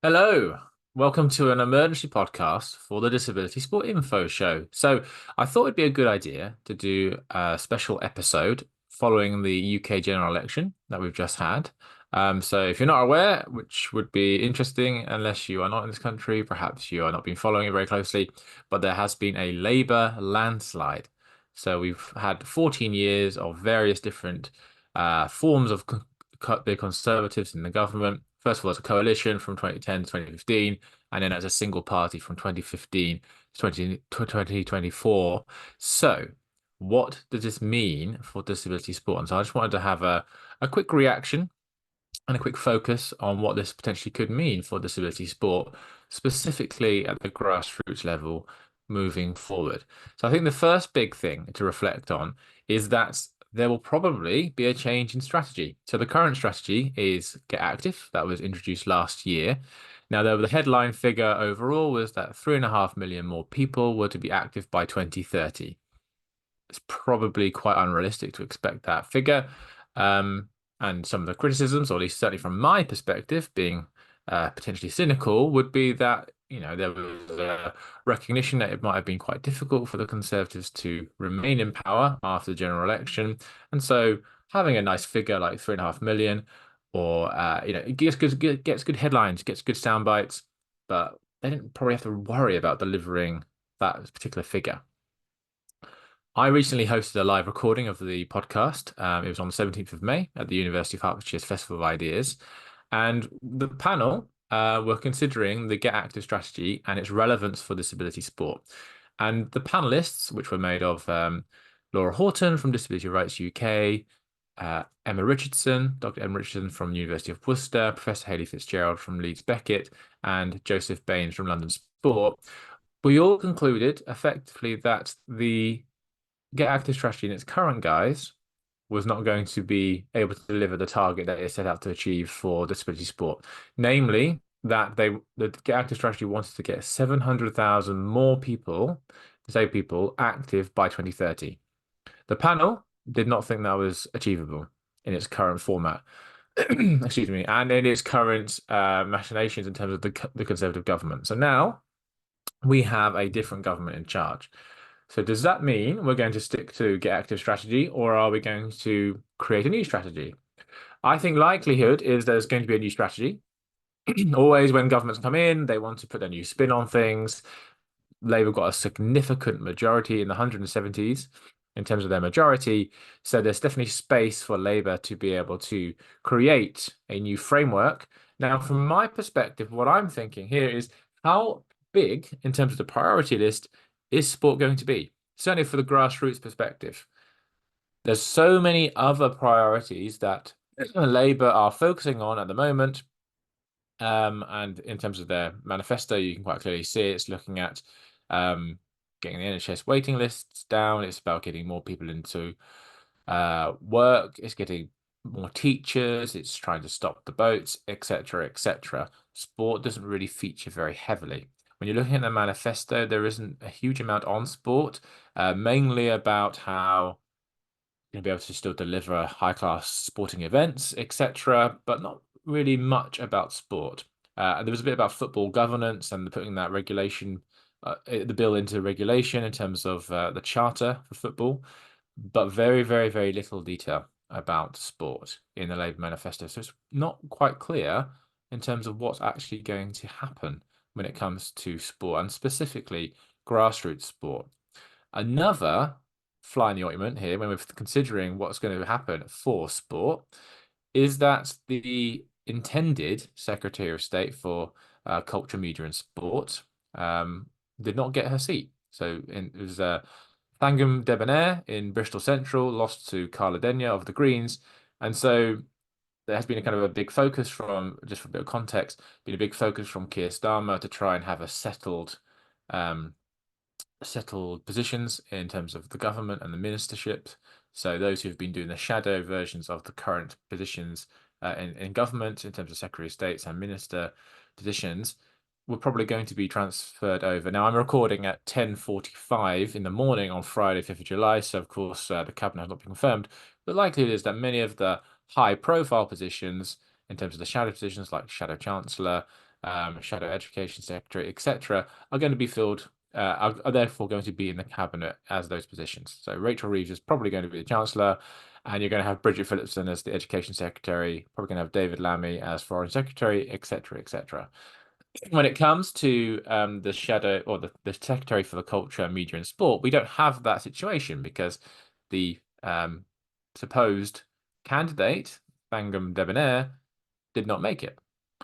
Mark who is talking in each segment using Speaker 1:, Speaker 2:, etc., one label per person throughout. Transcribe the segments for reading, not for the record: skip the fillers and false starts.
Speaker 1: Hello, welcome to an emergency podcast for the Disability Sport Info Show. I thought it'd be a good idea to do a special episode following the UK general election that we've just had. So, if you're not aware, which would be interesting unless you are not in this country, perhaps you are not been following it very closely, but there has been a Labour landslide. So, we've had 14 years of various different forms of the Conservatives in the government. First of all, as a coalition from 2010 to 2015, and then as a single party from 2015 to 2024. So, what does this mean for disability sport? And so I just wanted to have a quick reaction and a quick focus on what this potentially could mean for disability sport, specifically at the grassroots level moving forward. So I think the first big thing to reflect on is that there will probably be a change in strategy. So the current strategy is Get Active, that was introduced last year. Now, the headline figure overall was that 3.5 million more people were to be active by 2030. It's probably quite unrealistic to expect that figure. And some of the criticisms, or at least certainly from my perspective, being potentially cynical, would be that, there was a recognition that it might have been quite difficult for the Conservatives to remain in power after the general election. And so having a nice figure like 3.5 million, or, it gets good headlines, gets good sound bites, but they didn't probably have to worry about delivering that particular figure. I recently hosted a live recording of the podcast. It was on the 17th of May at the University of Hertfordshire's Festival of Ideas. And the panel were considering the Get Active strategy and its relevance for disability sport. And the panelists, which were made of Laura Horton from Disability Rights UK, Emma Richardson, Dr. Emma Richardson from the University of Worcester, Professor Hayley Fitzgerald from Leeds Beckett, and Joseph Baines from London Sport, we all concluded effectively that the Get Active strategy in its current guise was not going to be able to deliver the target that it set out to achieve for disability sport. Namely, that the Get Active strategy wanted to get 700,000 more people, disabled people, active by 2030. The panel did not think that was achievable in its current format. Excuse me, and in its current machinations in terms of the Conservative government. So now we have a different government in charge. So does that mean we're going to stick to Get Active strategy, or are we going to create a new strategy? I think likelihood is there's going to be a new strategy. Always when governments come in, they want to put a new spin on things. Labour got a significant majority in the 170s in terms of their majority. So there's definitely space for Labour to be able to create a new framework. Now, from my perspective, what I'm thinking here is how big, in terms of the priority list, is sport going to be? Certainly for the grassroots perspective. There's so many other priorities that Labour are focusing on at the moment. And in terms of their manifesto, you can quite clearly see it's looking at getting the NHS waiting lists down. It's about getting more people into work. It's getting more teachers. It's trying to stop the boats, etc., etc. Sport doesn't really feature very heavily. When you're looking at the manifesto, there isn't a huge amount on sport, mainly about how you'll be able to still deliver high-class sporting events, etc., but not really much about sport. There was a bit about football governance and putting that regulation, the bill into regulation in terms of the charter for football, but very, very, very little detail about sport in the Labour manifesto. So it's not quite clear in terms of what's actually going to happen when it comes to sport, and specifically grassroots sport. Another fly in the ointment here, when we're considering what's going to happen for sport, is that the intended Secretary of State for Culture, Media and Sport did not get her seat. So it was Thangam Debonair in Bristol Central lost to Carla Denyer of the Greens. And so there has been a kind of a big focus from, just for a bit of context, been a big focus from Keir Starmer to try and have a settled positions in terms of the government and the ministerships. So those who've been doing the shadow versions of the current positions in government in terms of Secretary of States and minister positions were probably going to be transferred over. Now I'm recording at 10:45 in the morning on Friday, 5th of July. So of course the cabinet has not been confirmed. The likelihood is that many of the high profile positions in terms of the shadow positions like Shadow Chancellor, shadow education secretary, etc., are going to be filled, are therefore going to be in the cabinet as those positions. So Rachel Reeves is probably going to be the chancellor, and you're going to have Bridget Phillipson as the education secretary, probably going to have David Lammy as foreign secretary, etc., etc. When it comes to the shadow or the secretary for the culture, media, and sport, we don't have that situation because the supposed candidate, Bangam Debonair, did not make it.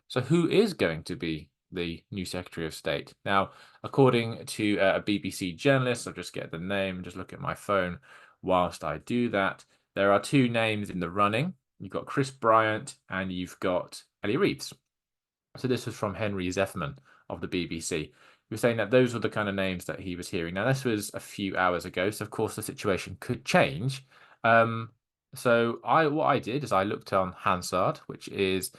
Speaker 1: So who is going to be the new Secretary of State? Now, according to a BBC journalist, I'll just get the name, just look at my phone whilst I do that. There are two names in the running. You've got Chris Bryant and you've got Ellie Reeves. So this was from Henry Zeffman of the BBC. He was saying that those were the kind of names that he was hearing. Now, this was a few hours ago, so of course the situation could change. So what I did is I looked on Hansard, which is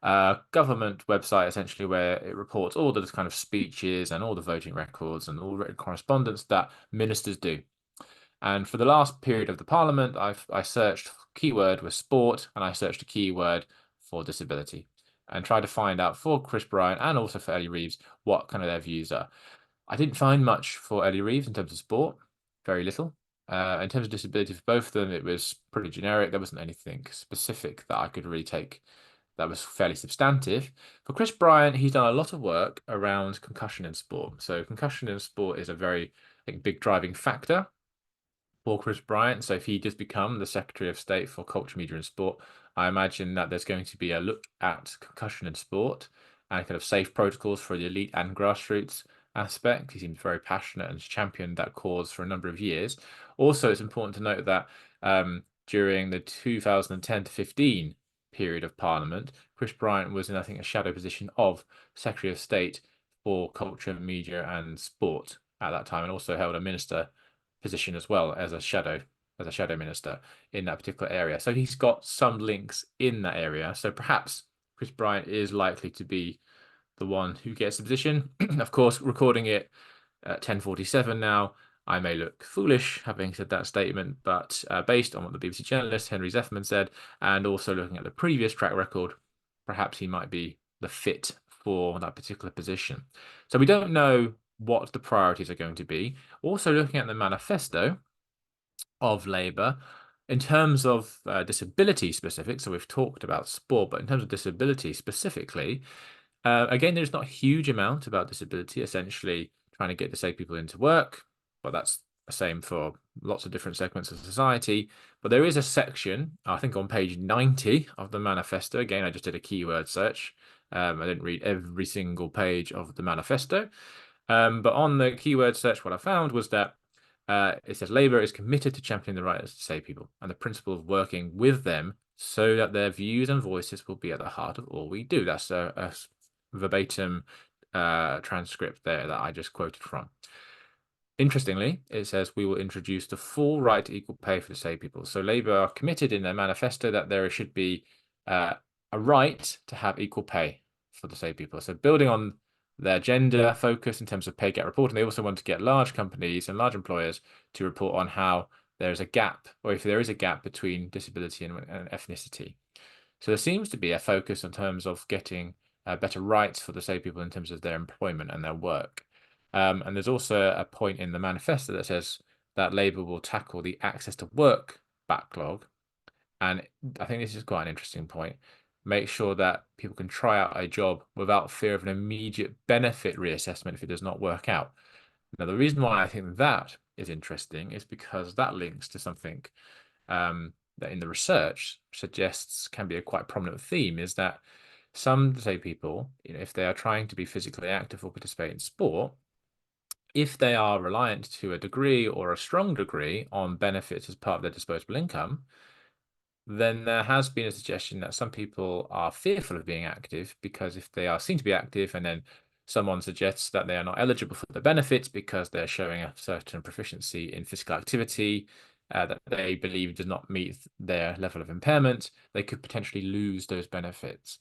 Speaker 1: a government website essentially where it reports all the kind of speeches and all the voting records and all written correspondence that ministers do. And for the last period of the parliament, I searched keyword was sport and I searched a keyword for disability and tried to find out for Chris Bryant and also for Ellie Reeves what kind of their views are. I didn't find much for Ellie Reeves in terms of sport, very little. In terms of disability for both of them, it was pretty generic. There wasn't anything specific that I could really take that was fairly substantive. For Chris Bryant, he's done a lot of work around concussion in sport. So concussion in sport is a very, I think, big driving factor for Chris Bryant. So if he does become the Secretary of State for Culture, Media and Sport, I imagine that there's going to be a look at concussion in sport and kind of safe protocols for the elite and grassroots aspect. He seems very passionate and has championed that cause for a number of years. Also, it's important to note that during the 2010 to 15 period of Parliament, Chris Bryant was in, I think, a shadow position of Secretary of State for Culture, Media and Sport at that time, and also held a minister position as well as a shadow minister in that particular area. So he's got some links in that area. So perhaps Chris Bryant is likely to be the one who gets the position. Of course, recording it at 10:47 now, I may look foolish having said that statement, but based on what the BBC journalist Henry Zeffman said, and also looking at the previous track record, perhaps he might be the fit for that particular position. So we don't know what the priorities are going to be. Also looking at the manifesto of Labour, in terms of disability specific, so we've talked about sport, but in terms of disability specifically, again, there's not a huge amount about disability, essentially trying to get disabled people into work, but that's the same for lots of different segments of society. But there is a section, I think on page 90 of the manifesto. Again, I just did a keyword search. I didn't read every single page of the manifesto. But on the keyword search, what I found was that it says Labour is committed to championing the rights of disabled people and the principle of working with them so that their views and voices will be at the heart of all we do. That's a verbatim transcript there that I just quoted from. Interestingly, it says we will introduce the full right to equal pay for disabled people. So Labour are committed in their manifesto that there should be a right to have equal pay for disabled people. So building on their gender focus in terms of pay gap reporting, they also want to get large companies and large employers to report on how there is a gap, or if there is a gap between disability and ethnicity. So there seems to be a focus in terms of getting better rights for disabled people in terms of their employment and their work. And there's also a point in the manifesto that says that Labour will tackle the access to work backlog. And I think this is quite an interesting point. Make sure that people can try out a job without fear of an immediate benefit reassessment if it does not work out. Now, the reason why I think that is interesting is because that links to something that in the research suggests can be a quite prominent theme, is that some disabled people, if they are trying to be physically active or participate in sport, if they are reliant to a degree or a strong degree on benefits as part of their disposable income, then there has been a suggestion that some people are fearful of being active because if they are seen to be active and then someone suggests that they are not eligible for the benefits because they're showing a certain proficiency in physical activity that they believe does not meet their level of impairment, they could potentially lose those benefits.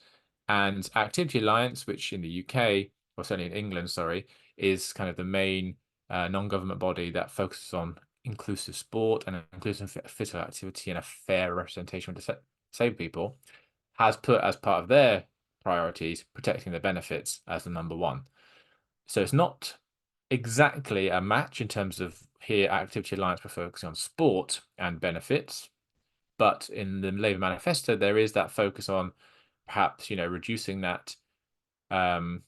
Speaker 1: And Activity Alliance, which in the UK, or certainly in England, sorry, is kind of the main non-government body that focuses on inclusive sport and inclusive physical activity and a fair representation of disabled people, has put as part of their priorities, protecting the benefits as the number one. So it's not exactly a match in terms of here Activity Alliance were focusing on sport and benefits, but in the Labour manifesto there is that focus on perhaps reducing that um,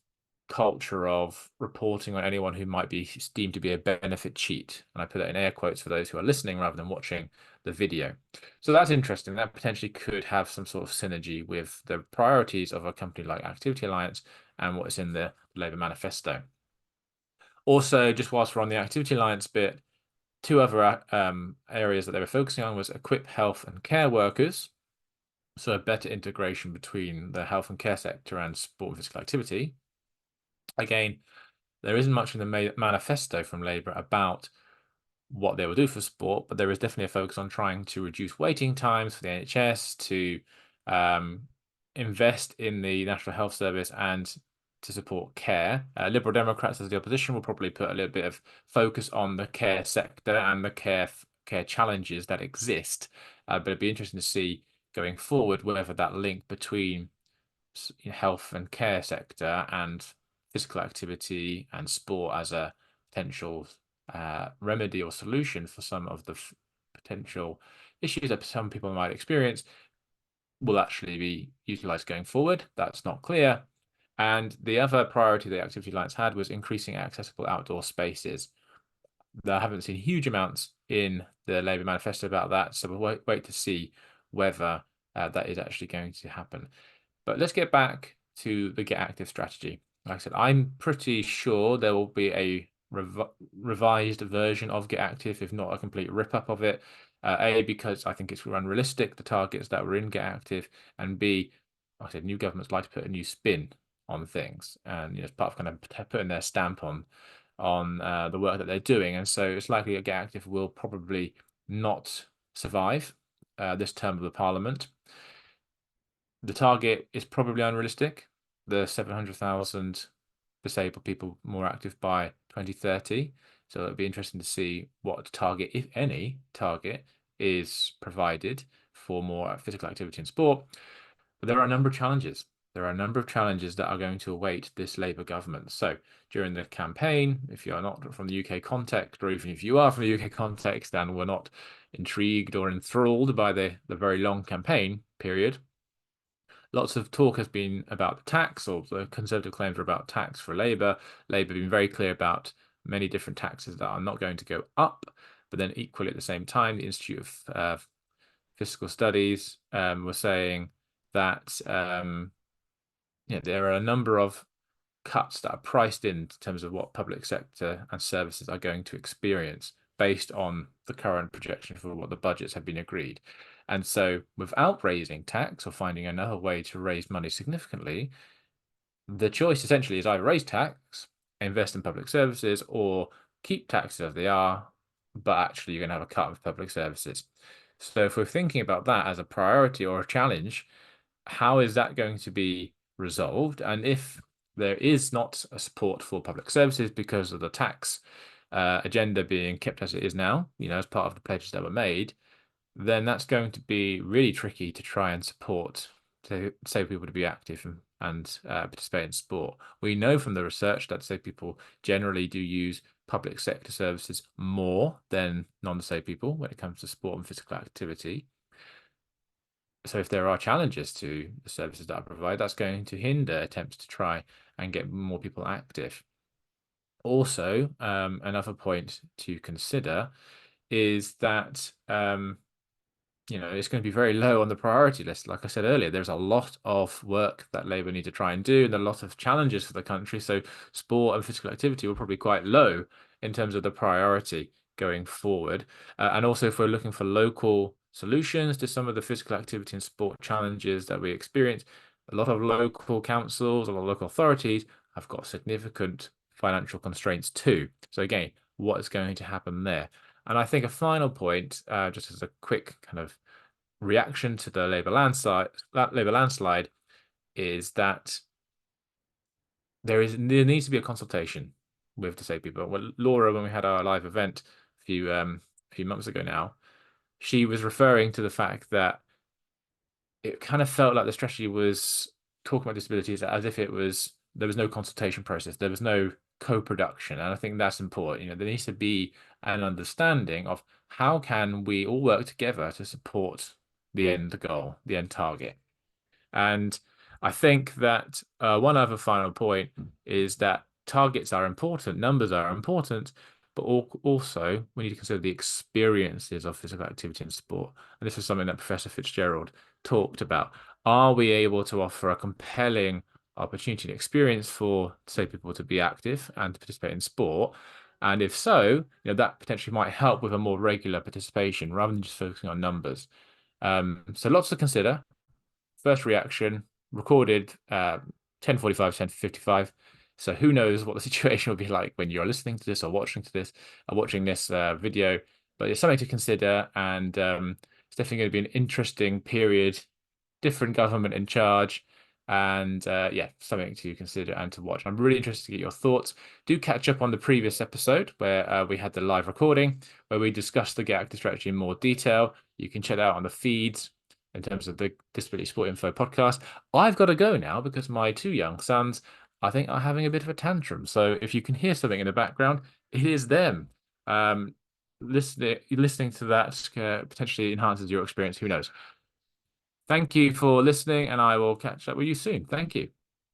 Speaker 1: culture of reporting on anyone who might be deemed to be a benefit cheat. And I put that in air quotes for those who are listening rather than watching the video. So that's interesting. That potentially could have some sort of synergy with the priorities of a company like Activity Alliance and what's in the Labour manifesto. Also, just whilst we're on the Activity Alliance bit, two other areas that they were focusing on was equip health and care workers. So a better integration between the health and care sector and sport and physical activity. Again, there isn't much in the manifesto from Labour about what they will do for sport, but there is definitely a focus on trying to reduce waiting times for the NHS, to invest in the National Health Service, and to support care. Liberal Democrats, as the opposition, will probably put a little bit of focus on the care sector and the care challenges that exist. But it'd be interesting to see going forward whether that link between health and care sector and physical activity and sport as a potential remedy or solution for some of the potential issues that some people might experience will actually be utilized going forward. That's not clear. And the other priority the Activity Alliance had was increasing accessible outdoor spaces. I haven't seen huge amounts in the Labour manifesto about that, so we'll wait to see whether that is actually going to happen. But let's get back to the Get Active strategy. Like I said, I'm pretty sure there will be a revised version of Get Active, if not a complete rip-up of it. A, because I think it's unrealistic, the targets that were in Get Active, and B, like I said, new governments like to put a new spin on things, and as part of kind of putting their stamp on the work that they're doing. And so it's likely that Get Active will probably not survive this term of the Parliament. The target is probably unrealistic. The 700,000 disabled people more active by 2030. So it'll be interesting to see what target, if any target, is provided for more physical activity and sport. But there are a number of challenges. There are a number of challenges that are going to await this Labour government. So during the campaign, if you are not from the UK context, or even if you are from the UK context and were not intrigued or enthralled by the very long campaign period, lots of talk has been about the tax, or the Conservative claims are about tax for Labour. Labour have been very clear about many different taxes that are not going to go up, but then equally at the same time, the Institute of Fiscal Studies were saying that there are a number of cuts that are priced in terms of what public sector and services are going to experience based on the current projection for what the budgets have been agreed. And so without raising tax or finding another way to raise money significantly, the choice essentially is either raise tax, invest in public services, or keep taxes as they are, but actually you're going to have a cut of public services. So if we're thinking about that as a priority or a challenge, how is that going to be resolved? And if there is not a support for public services because of the tax agenda being kept as it is now, as part of the pledges that were made, then that's going to be really tricky to try and support, to say people to be active and participate in sport. We know from the research that disabled people generally do use public sector services more than non-disabled people when it comes to sport and physical activity. So if there are challenges to the services that I provide, that's going to hinder attempts to try and get more people active. Also, another point to consider is that it's going to be very low on the priority list. Like I said earlier, there's a lot of work that Labour need to try and do, and a lot of challenges for the country. So sport and physical activity will probably be quite low in terms of the priority going forward. And also, if we're looking for local solutions to some of the physical activity and sport challenges that we experience, a lot of local councils, a lot of local authorities have got significant financial constraints too. So again, what is going to happen there? And I think a final point, just as a quick kind of reaction to the Labour landslide, is that there needs to be a consultation with disabled people. Well, Laura, when we had our live event a few months ago now, she was referring to the fact that it kind of felt like the strategy was talking about disabilities as if there was no consultation process, there was no co-production, and I think that's important. There needs to be an understanding of how can we all work together to support the end goal, the end target. And I think that one other final point is that targets are important, numbers are important, but also we need to consider the experiences of physical activity and sport. And this is something that Professor Fitzgerald talked about. Are we able to offer a compelling opportunity and experience for, say, people to be active and to participate in sport? And if so, that potentially might help with a more regular participation rather than just focusing on numbers. So lots to consider. First reaction recorded 10:45, 10:55. So who knows what the situation will be like when you're listening to this or watching this video. But it's something to consider, and it's definitely going to be an interesting period. Different government in charge, and yeah, something to consider and to watch. I'm really interested to get your thoughts. Do catch up on the previous episode where we had the live recording where we discussed the Get Active strategy in more detail. You can check that out on the feeds in terms of the Disability Sport Info podcast. I've got to go now because my two young sons, I think, are having a bit of a tantrum. So if you can hear something in the background, it is them. Listening to that potentially enhances your experience. Who knows? Thank you for listening, and I will catch up with you soon. Thank you.